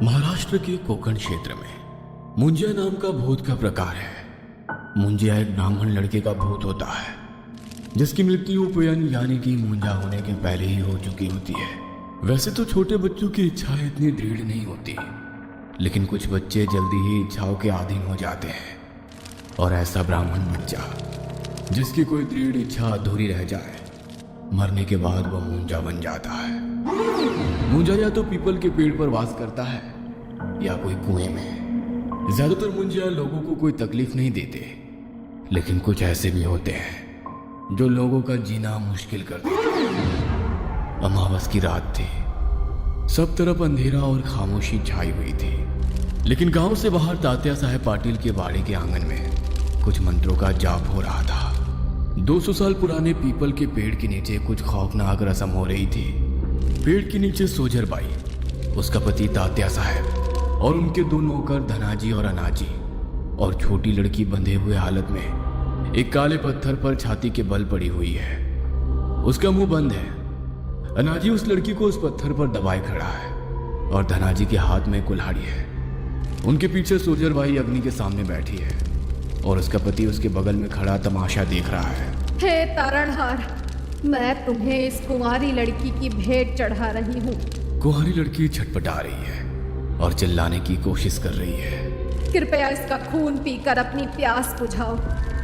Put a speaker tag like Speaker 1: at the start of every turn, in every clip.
Speaker 1: महाराष्ट्र के कोकण क्षेत्र में मुंजिया नाम का भूत का प्रकार है। मुंजिया एक ब्राह्मण लड़के का भूत होता है जिसकी मृत्यु उपयन यानी कि मुंजा होने के पहले ही हो चुकी होती है। वैसे तो छोटे बच्चों की इच्छाएं इतनी दृढ़ नहीं होती, लेकिन कुछ बच्चे जल्दी ही इच्छाओं के अधीन हो जाते हैं। और ऐसा ब्राह्मण बच्चा जिसकी कोई दृढ़ इच्छा अधूरी रह जाए, मरने के बाद वह मुंजा बन जाता है। मुंजा या तो पीपल के पेड़ पर वास करता है या कोई कुएं में। ज्यादातर मुंजिया लोगों को कोई तकलीफ नहीं देते, लेकिन कुछ ऐसे भी होते हैं जो लोगों का जीना मुश्किल कर देते हैं। अमावस की रात थी, सब तरफ अंधेरा और खामोशी छाई हुई थी, लेकिन गांव से बाहर तात्या साहब पाटिल के बाड़े के आंगन में कुछ मंत्रों का जाप हो रहा था। 200 साल पुराने पीपल के पेड़ के नीचे कुछ खौफनाक रस्म हो रही थी। पेड़ के नीचे सोजर बाई, उसका पति तात्या साहब और उनके दो नौकर धनाजी और अनाजी और छोटी लड़की बंधे हुए हालत में एक काले पत्थर पर छाती के बल पड़ी हुई है। उसका मुंह बंद है। अनाजी उस लड़की को उस पत्थर पर दबाए खड़ा है और धनाजी के हाथ में कुल्हाड़ी है। उनके पीछे सोजर बाई अग्नि के सामने बैठी है और उसका पति उसके बगल में खड़ा तमाशा देख रहा है।
Speaker 2: हे तारणहार, मैं तुम्हें इस कुंवारी लड़की की भेंट चढ़ा रही हूँ।
Speaker 1: कुंवारी लड़की छटपटा रही है और चिल्लाने की कोशिश कर रही है।
Speaker 2: कृपया इसका खून पीकर अपनी प्यास बुझाओ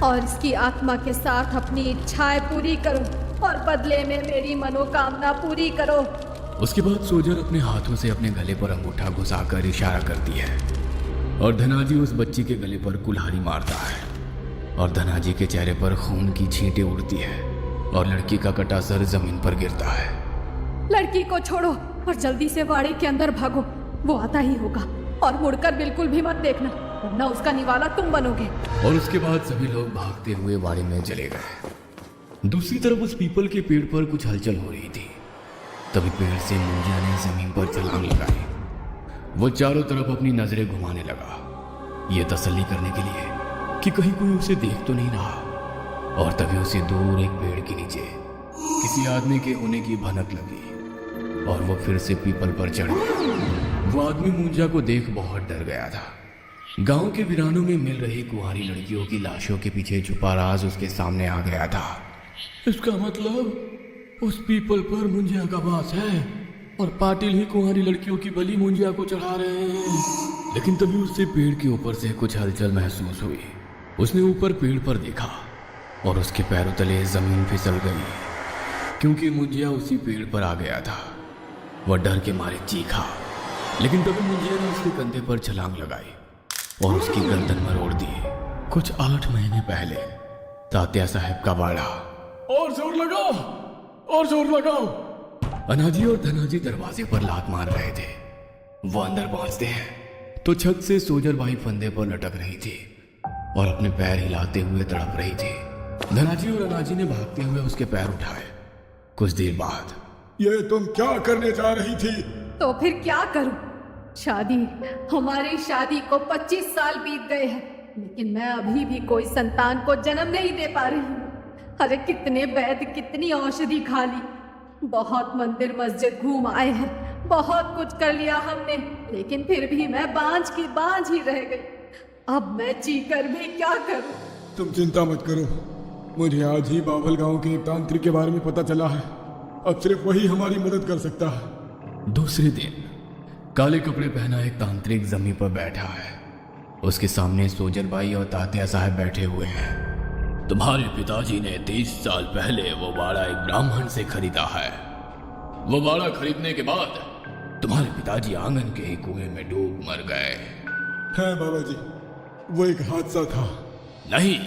Speaker 2: और इसकी आत्मा के साथ अपनी इच्छाएं पूरी करो और बदले में मेरी मनोकामना पूरी करो।
Speaker 1: उसके बाद सोजर अपने हाथों से अपने गले पर अंगूठा घुसाकर इशारा करती है और धनाजी उस बच्ची के गले पर कुल्हाड़ी मारता है और धनाजी के चेहरे पर खून की छींटें उड़ती है और लड़की का कटा सर जमीन पर गिरता है।
Speaker 2: लड़की को छोड़ो और जल्दी से बाड़े के अंदर भागो, वो आता ही होगा। और मुड़कर बिल्कुल भी मत देखना, वरना उसका निवाला तुम बनोगे।
Speaker 1: और उसके बाद सभी लोग भागते हुए बाड़े में चले गए। दूसरी तरफ उस पीपल के पेड़ पर कुछ हलचल हो रही थी। तभी पेड़ से मुंजिया ने जमीन पर छलांग लगाई। वो चारों तरफ अपनी नजरें घुमाने लगा, ये तसल्ली करने के लिए कि कहीं कोई उसे देख तो नहीं रहा। और तभी उसे दूर एक पेड़ के नीचे किसी आदमी के होने की भनक लगी और वो फिर से पीपल पर चढ़ गया। वो आदमी मुंजिया को देख बहुत डर गया था। गांव के वीरानों में मिल रही कुंवारी लड़कियों की लाशों के पीछे छुपा राज उसके सामने आ गया था। इसका मतलब उस पीपल पर मुंजिया का वास है और पाटिल ही कुंवारी लड़कियों की बलि मुंजिया को चढ़ा रहे हैं। लेकिन तभी उससे पेड़ के ऊपर से कुछ हलचल महसूस हुई। उसने ऊपर पेड़ पर देखा और उसके पैरों तले जमीन फिसल गई, क्योंकि मुंजिया उसी पेड़ पर आ गया था। वह डर के मारे चीखा, लेकिन तभी मुंजिया ने उसके कंधे पर छलांग लगाई और उसकी गर्दन मरोड़ दी। कुछ 8 महीने पहले तात्या साहब का बाड़ा। और जोर लगाओ, और जोर लगाओ। अनाजी और धनाजी दरवाजे पर लात मार रहे थे। वो अंदर पहुंचते हैं तो छत से सोजर बाई फंदे पर लटक रही थी और अपने पैर हिलाते हुए तड़प रही थी। धनाजी और अनाजी ने भागते हुए उसके पैर उठाए। कुछ देर बाद,
Speaker 3: ये तुम क्या करने जा रही थी?
Speaker 2: तो फिर क्या करूं? शादी, हमारी शादी को 25 साल बीत गए हैं, लेकिन मैं अभी भी कोई संतान को जन्म नहीं दे पा रही हूँ। अरे कितने वैद्य, कितनी औषधि खा ली, बहुत मंदिर मस्जिद घूम आए हैं, बहुत कुछ कर लिया हमने, लेकिन फिर भी मैं बांझ की बांझ ही रह गई। अब मैं जी कर भी क्या करूं?
Speaker 3: तुम चिंता मत करो, मुझे आज ही बावल गांव के एक तांत्रिक के बारे में पता चला है। अब सिर्फ वही हमारी मदद कर सकता है।
Speaker 1: दूसरे दिन काले कपड़े पहना एक तांत्रिक जमीन पर बैठा है। उसके सामने सोजर बाई और तात्या साहब बैठे हुए हैं। तुम्हारे पिताजी ने 30 साल पहले वो बाड़ा एक ब्राह्मण से खरीदा है। वो बाड़ा खरीदने के बाद तुम्हारे पिताजी आंगन के ही कुएं में डूब मर गए।
Speaker 3: है बाबा जी, वो एक हादसा था।
Speaker 1: नहीं,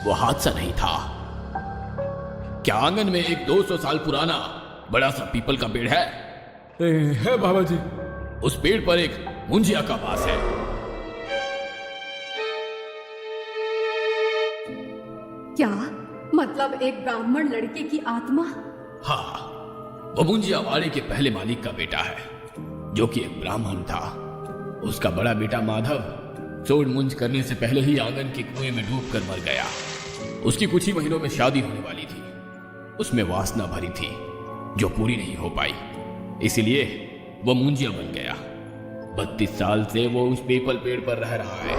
Speaker 1: वो हादसा नहीं था। क्या आंगन में एक 200 साल पुराना बड़ा सा पीपल का पेड़ है?
Speaker 3: है बाबा जी।
Speaker 1: उस पेड़ पर एक मुंजिया का वास है।
Speaker 2: क्या मतलब एक ब्राह्मण लड़के की आत्मा?
Speaker 1: हाँ, वो मुंजिया वाड़े के पहले मालिक का बेटा है, जो कि एक ब्राह्मण था। उसका बड़ा बेटा माधव चोट मुंज करने से पहले ही आंगन के कुएं में डूबकर मर गया। उसकी कुछ ही महीनों में शादी होने वाली थी। उसमें वासना भरी थी जो पूरी नहीं हो पाई, इसीलिए वो मुंजिया बन गया। 32 साल से वो उस पीपल पेड़ पर रह रहा है।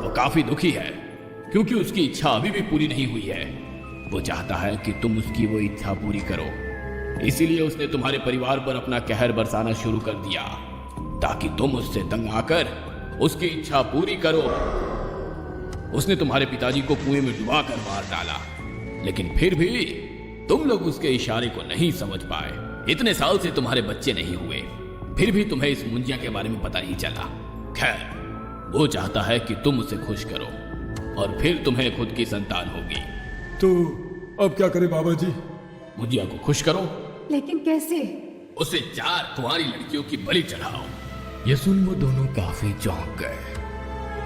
Speaker 1: वो काफी दुखी है क्योंकि उसकी इच्छा अभी भी पूरी नहीं हुई है। वो चाहता है कि तुम उसकी वो इच्छा पूरी करो, इसीलिए उसने तुम्हारे परिवार पर अपना कहर बरसाना शुरू कर दिया ताकि तुम उससे तंग आकर उसकी इच्छा पूरी करो। उसने तुम्हारे पिताजी को कुएं में डुबा कर मार डाला, लेकिन फिर भी तुम लोग उसके इशारे को नहीं समझ पाए। इतने साल से तुम्हारे बच्चे नहीं हुए, फिर भी तुम्हें इस मुंजिया के बारे में पता नहीं चला। खैर, वो चाहता है कि तुम उसे खुश करो और फिर तुम्हें खुद की संतान होगी।
Speaker 3: तो अब क्या करें बाबा जी?
Speaker 1: मुंजिया को खुश करो।
Speaker 2: लेकिन कैसे?
Speaker 1: उसे 4 कुंवारी लड़कियों की बलि चढ़ाओ। ये सुन वो दोनों काफी चौंक गए।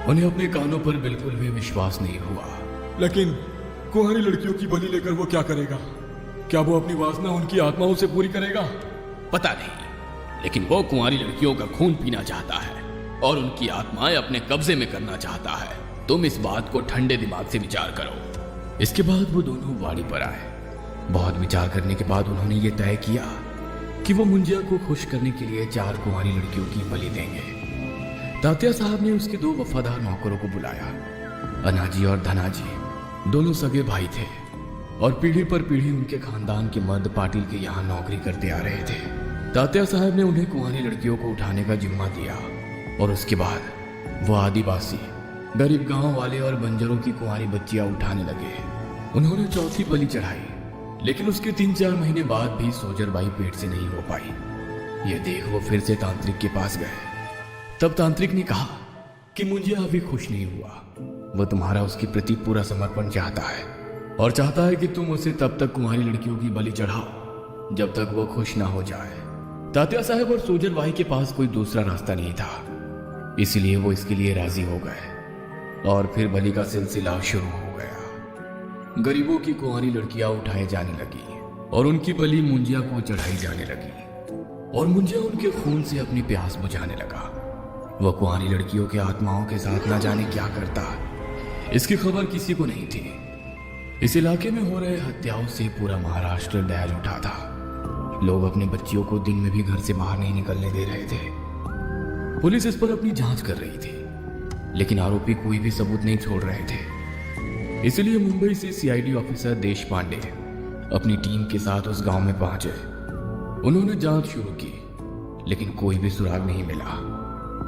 Speaker 1: उन्हें अपने कानों पर बिल्कुल भी विश्वास नहीं हुआ।
Speaker 3: लेकिन कुंवारी लड़कियों की बलि लेकर वो क्या करेगा? क्या वो अपनी वासना उनकी आत्माओं से पूरी करेगा?
Speaker 1: पता नहीं, लेकिन वो कुंवारी लड़कियों का खून पीना चाहता है और उनकी आत्माएं अपने कब्जे में करना चाहता है। तुम इस बात को ठंडे दिमाग से विचार करो। इसके बाद वो दोनों वाड़ी पर आए। बहुत विचार करने के बाद उन्होंने ये तय किया कि वो मुंजिया को खुश करने के लिए 4 कुंवारी लड़कियों की बलि देंगे। तात्या साहब ने उसके 2 वफादार नौकरों को बुलाया। अनाजी और धनाजी दोनों सगे भाई थे और पीढ़ी पर पीढ़ी उनके खानदान के मर्द पाटिल के यहाँ नौकरी करते आ रहे थे। तात्या साहब ने उन्हें कुंवारी लड़कियों को उठाने का जिम्मा दिया और उसके बाद वो आदिवासी, गरीब गांव वाले और बंजरों की कुंवारी बच्चियां उठाने लगे। उन्होंने चौथी बलि चढ़ाई, लेकिन उसके 3-4 महीने बाद भी सोजरबाई पेट से नहीं हो पाई। यह देख वो फिर से तांत्रिक के पास गए। तब तांत्रिक ने कहा कि मुंजिया अभी खुश नहीं हुआ। वो तुम्हारा उसके प्रति पूरा समर्पण चाहता है और चाहता है कि तुम उसे तब तक कुंवारी लड़कियों की बलि चढ़ाओ जब तक वो खुश ना हो जाए। तात्या साहब और सोजरबाई के पास कोई दूसरा रास्ता नहीं था, इसलिए वो इसके लिए राजी हो गए और फिर बलि का सिलसिला शुरू हो गया। गरीबों की कुंवारी लड़कियां उठाई जाने लगी और उनकी बलि मुंजिया को चढ़ाई जाने लगी और मुंजिया उनके खून से अपनी प्यास बुझाने लगा। वह कुंवारी लड़कियों के आत्माओं के साथ ना जाने क्या करता, इसकी खबर किसी को नहीं थी। इस इलाके में हो रहे हत्याओं से पूरा महाराष्ट्र दहल उठा था। लोग अपने बच्चियों को दिन में भी घर से बाहर नहीं निकलने दे रहे थे। पुलिस इस पर अपनी जांच कर रही थी, लेकिन आरोपी कोई भी सबूत नहीं छोड़ रहे थे। इसलिए मुंबई से सीआईडी ऑफिसर देश पांडे अपनी टीम के साथ उस गांव में पहुंचे। उन्होंने जांच शुरू की, लेकिन कोई भी सुराग नहीं मिला।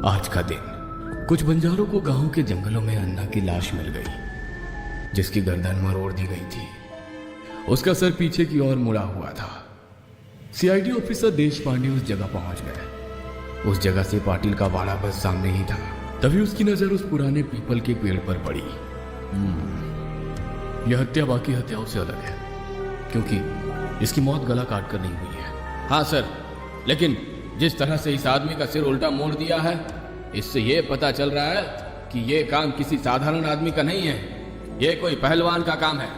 Speaker 1: आज का दिन कुछ बंजारों को गांव के जंगलों में अन्ना की लाश मिल गई, जिसकी गर्दन मरोड़ दी गई थी। उसका सर पीछे की ओर मुड़ा हुआ था। सीआईडी ऑफिसर देश पांडे उस जगह पहुंच गए। उस जगह से पाटिल का वाड़ा बस सामने ही था। तभी उसकी नजर उस पुराने पीपल के पेड़ पर पड़ी। यह हत्या बाकी हत्याओं से अलग है, क्योंकि इसकी मौत गला काट कर नहीं हुई है। हाँ सर, लेकिन जिस तरह से इस आदमी का सिर उल्टा मोड़ दिया है, इससे यह पता चल रहा है कि यह काम किसी साधारण आदमी का नहीं है। यह कोई पहलवान का काम है।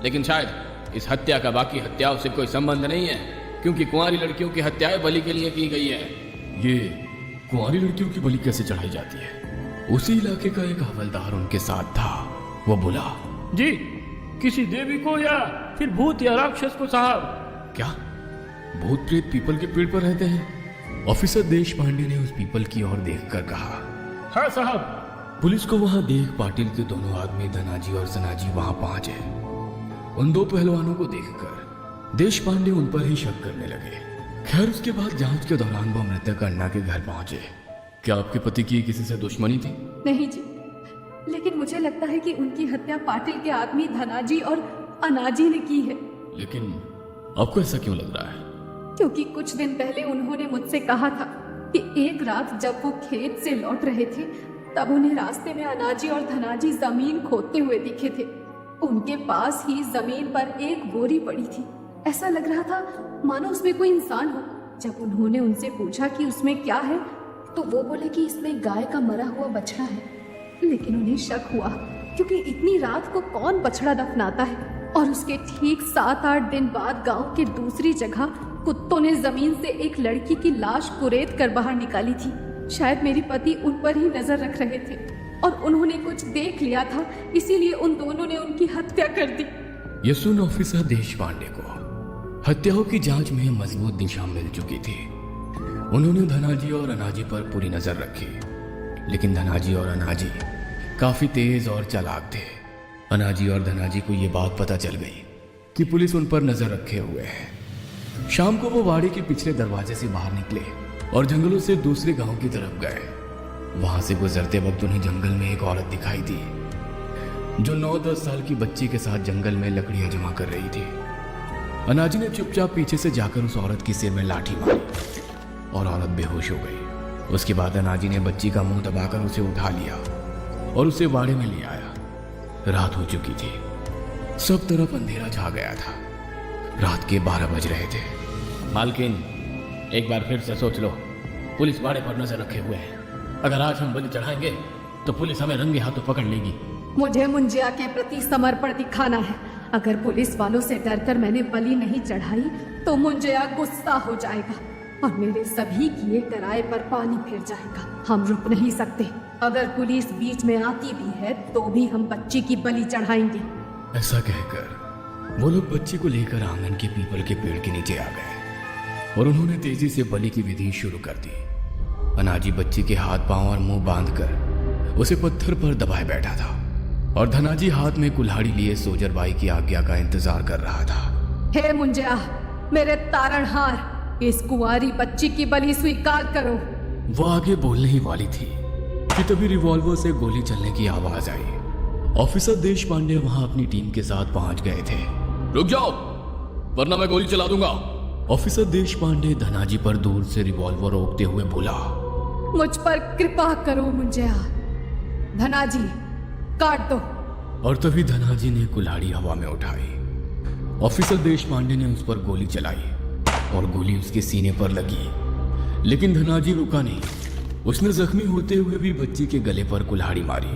Speaker 1: लेकिन शायद इस हत्या का बाकी हत्याओं से कोई संबंध नहीं है, क्योंकि कुंवारी लड़कियों की हत्याएं बलि के लिए की गई है। ये कुंवारी लड़कियों की बलि कैसे चढ़ाई जाती है? उसी इलाके का एक हवलदार उनके साथ था। वो बोला,
Speaker 4: जी, किसी देवी को या फिर भूत या राक्षस को साहब।
Speaker 1: क्या भूत प्रेत पीपल के पेड़ पर रहते हैं? ऑफिसर देश पांडे ने उस पीपल की ओर देखकर कहा।
Speaker 4: हाँ साहब।
Speaker 1: पुलिस को वहां देख पाटिल के दोनों आदमी धनाजी और सनाजी वहां पहुंचे। उन 2 पहलवानों को देखकर देश पांडे उन पर ही शक करने लगे। खैर, उसके बाद जांच के दौरान वो मृतक अन्ना के घर पहुंचे। क्या आपके पति की किसी से दुश्मनी थी?
Speaker 2: नहीं जी, लेकिन मुझे लगता है कि उनकी हत्या पाटिल के आदमी धनाजी और अनाजी ने की है।
Speaker 1: लेकिन आपको ऐसा क्यों लग रहा है?
Speaker 2: क्योंकि कुछ दिन पहले उन्होंने मुझसे कहा था कि एक रात जब वो खेत से लौट रहे थे, तब उन्हें रास्ते में अनाजी और धनाजी जमीन खोदते हुए दिखे थे। उनके पास ही जमीन पर एक बोरी पड़ी थी। ऐसा लग रहा था मानो उसमें कोई इंसान हो। जब उन्होंने उनसे पूछा कि उसमें क्या है, तो वो बोले कि इसमें गाय का मरा हुआ बछड़ा है। लेकिन उन्हें शक हुआ, क्योंकि इतनी रात को कौन बछड़ा दफनाता है। और उसके ठीक 7-8 दिन बाद गांव के दूसरी जगह कुत्तों ने जमीन से एक लड़की की लाश कुरेद कर बाहर निकाली थी। शायद मेरे पति उन पर ही नजर रख रहे थे और उन्होंने कुछ देख लिया था, इसीलिए उन दोनों ने उनकी हत्या कर दी।
Speaker 1: ये सुन ऑफिसर देश पांडे को हत्याओं की जांच में मजबूत दिशा मिल चुकी थी। उन्होंने धनाजी और अनाजी पर पूरी नजर रखी, लेकिन धनाजी और अनाजी काफी तेज और चालाक थे। अनाजी और धनाजी को यह बात पता चल गई कि पुलिस उन पर नजर रखे हुए है। शाम को वो वाड़े के पिछले दरवाजे से बाहर निकले और जंगलों से दूसरे गांव की तरफ गए। वहां से गुजरते वक्त उन्हें जंगल में एक औरत दिखाई दी जो 9-10 साल की बच्ची के साथ जंगल में लकड़ियां जमा कर रही थी। अनाजी ने चुपचाप पीछे से जाकर उस औरत की सिर में लाठी मारी और औरत बेहोश हो गई। उसके बाद अनाजी ने बच्ची का मुंह दबाकर उसे उठा लिया और उसे वाड़े में ले आया। रात हो चुकी थी, सब तरफ अंधेरा छा गया था। रात के 12 बज रहे थे।
Speaker 4: मालकिन, एक बार फिर से सोच लो, पुलिस वाड़े पर नजर रखे हुए है। अगर आज हम बलि चढ़ाएंगे तो पुलिस हमें रंगे हाथों पकड़ लेगी।
Speaker 2: मुझे मुंजिया के प्रति समर्पण दिखाना है। अगर पुलिस वालों से डरकर मैंने बलि नहीं चढ़ाई तो मुंजिया गुस्सा हो जाएगा और मेरे सभी किए कराए पर पानी फिर जाएगा। हम रुक नहीं सकते। अगर पुलिस बीच में आती भी है तो भी हम बच्ची की बलि चढ़ाएंगे।
Speaker 1: ऐसा कहकर वो लोग बच्ची को लेकर आंगन के पीपल के पेड़ के नीचे आ गए और उन्होंने तेजी से बलि की विधि शुरू कर दी। अनाजी बच्ची के हाथ पांव और मुंह बांधकर उसे पत्थर पर दबाए बैठा था और धनाजी हाथ में कुल्हाड़ी लिए सोजरबाई की आज्ञा का इंतजार कर रहा था।
Speaker 2: हे मुंजिया, मेरे तारणहार, इस कुंवारी बच्ची की बलि स्वीकार करो।
Speaker 1: वो आगे बोलने ही वाली थी कि तभी रिवॉल्वर से गोली चलने की आवाज आई। ऑफिसर देश पांडे वहां अपनी टीम के साथ पहुंच गए थे।
Speaker 4: रुक जाओ, वरना मैं गोली चला दूंगा।
Speaker 1: ऑफिसर देश पांडे धनाजी पर दूर से रिवॉल्वर रोकते हुए बोला,
Speaker 2: मुझ पर कृपा करो मुंजिया। धनाजी, काट दो।
Speaker 1: और तभी धनाजी ने कुल्हाड़ी हवा में उठाई। ऑफिसर देश पांडे ने उस पर गोली चलाई और गोली उसके सीने पर लगी, लेकिन धनाजी रुका नहीं। उसने जख्मी होते हुए भी बच्ची के गले पर कुल्हाड़ी मारी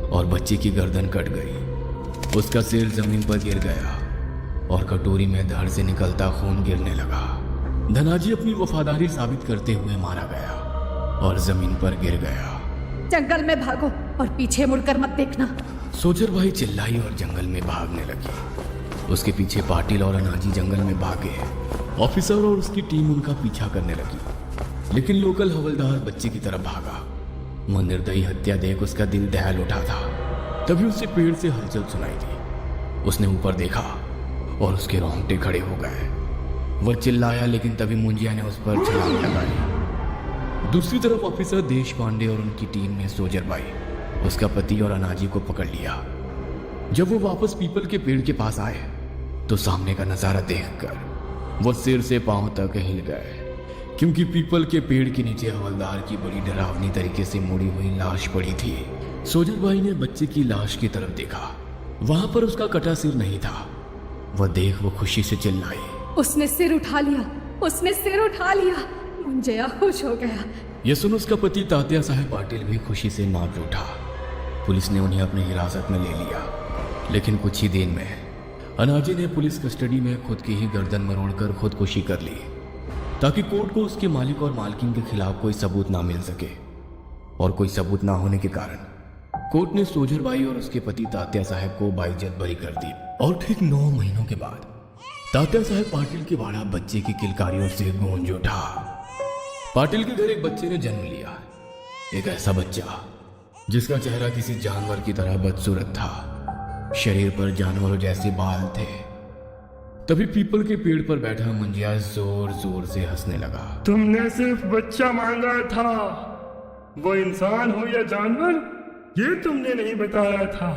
Speaker 1: और बच्ची की गर्दन कट गई। उसका सिर जमीन पर गिर गया और कटोरी में धड़ से निकलता खून गिरने लगा। धनाजी अपनी वफादारी साबित करते हुए मारा गया और जमीन पर गिर गया।
Speaker 2: जंगल में भागो और पीछे मुड़कर मत देखना।
Speaker 1: सोजर भाई चिल्लाई और जंगल में भागने लगी। उसके पीछे पाटिल और अनाजी जंगल में भागे। ऑफिसर और उसकी टीम उनका पीछा करने लगी, लेकिन लोकल हवलदार बच्ची की तरफ भागा। वो निर्दयी हत्या देख उसका दिल दहल उठा था। तभी उसे पेड़ से हलचल सुनाई दी। उसने ऊपर देखा और उसके रोंगटे खड़े हो गए। वह चिल्लाया, लेकिन तभी मुंजिया ने उस पर छलांग लगाई। दूसरी तरफ ऑफिसर देश पांडे और उनकी टीम ने सोजरबाई, उसका पति और अनाजी को पकड़ लिया। जब वो वापस पीपल के पेड़ के पास आए तो सामने का नजारा देखकर वो सिर से पांव तक हिल गए, क्योंकि पीपल के पेड़ के नीचे हवलदार की बड़ी डरावनी तरीके से मुड़ी हुई लाश पड़ी थी। सोजरबाई ने बच्चे की लाश की तरफ देखा। वहां पर उसका कटा सिर नहीं था। वह देख वो खुशी से चिल्लाई,
Speaker 2: उसने सिर उठा लिया, उसने सिर उठा लिया। मुंजिया खुश हो गया।
Speaker 1: यह सुन उसका पति तात्या साहब पाटिल भी खुशी से नाच उठा। पुलिस ने उन्हें अपनी हिरासत में ले लिया, लेकिन कुछ ही दिन में अनाजी ने पुलिस कस्टडी में खुद की ही गर्दन मरोड़कर खुदकुशी कर ली, ताकि कोर्ट को उसके मालिक और मालकिन के खिलाफ कोई सबूत ना मिल सके। और कोई सबूत ना होने के कारण कोर्ट ने सोजरबाई और उसके पति तात्या साहब को बाइज्जत बरी कर दी। और ठीक 9 महीनों के बाद तात्या साहब पाटिल के वाड़ा बच्चे की किलकारियों से गूंज उठा। पाटिल के घर एक बच्चे ने जन्म लिया, एक ऐसा बच्चा जिसका चेहरा किसी जानवर की तरह बदसूरत था। शरीर पर जानवरों जैसे बाल थे। तभी पीपल के पेड़ पर बैठा मुंजिया जोर जोर से हंसने लगा।
Speaker 5: तुमने सिर्फ बच्चा मांगा था, वो इंसान हो या जानवर ये तुमने नहीं बताया था।